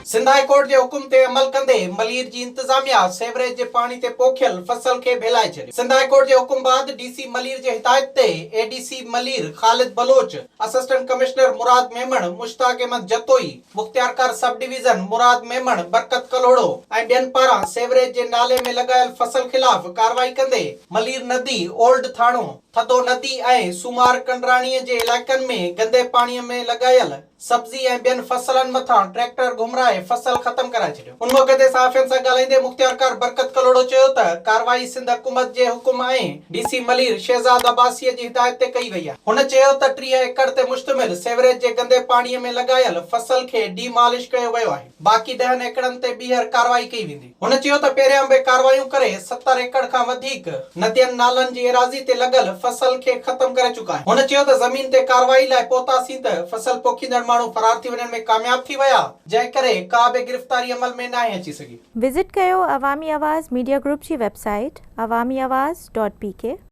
Sindh high court जे हुकुम ते अमल कंदे मलीर जी इंतजामिया सेवरेज जे पानी ते पोखियल फसल खे भेलाए छॾियो। सिंध हाई कोर्ट जे हुकुम बाद डीसी मलीर जे हिदायत ते ADC Malir Khalid Baloch, assistant commissioner Murad Memon, Mushtaq Ahmed Jatoi, मुख्तियारकार सब डिवीजन मुराद मेमण, बरकत कलोड़ो ऐं ॿियनि पारां सेवरेज जे नाले में लॻायल फसल खिलाफ़ कार्रवाई कंदे मलीर नदी, ओल्ड थाणो, थदो नदी ऐं सुमार कंडराणीअ जे इलाइक़नि में गंदे पाणीअ में लॻायल सब्जी ऐं ॿियनि फसलनि मथां ट्रैक्टर घुमराए फसल ख़तम कराए छॾियो। उन मौक़े ते सहाफ़ियुनि सां ॻाल्हाईंदे मुख्तियारकार बरकत कलोड़ो चयो त कार्रवाई सिंध हुकूमत जे हुकुम ऐं डीसी मलीर शहज़ाद अब्बासीअ जी हिदायत ते कई वई आहे। हुन चयो त 30 एकड़ ते मुश्तमिल सेवरेज जे गंदे पाणीअ में लॻायल फसल खे डीमॉलिश कयो वियो आहे। बाक़ी 10 एकड़नि ते ॿीहर कार्रवाई कई वेंदी। हुन चयो त पहिरियां बि कार्रवायूं करे 70 एकड़ खां वधीक नदियुनि नालनि जी एराज़ी ते लॻल फसल खे ख़तम करे चुका आहिनि। हुन चयो त ज़मीन ते कार्रवाई लाइ पहुतासीं त फसल पोखींदड़ माण्हू फरार थी वञण में कामयाब थी विया, जंहिं करे का बि गिरफ़्तारी अमल में नाहे अची सघी। विज़िट कयो अवामी आवाज़ मीडिया ग्रुप जी वेबसाइट awamiawaz.pk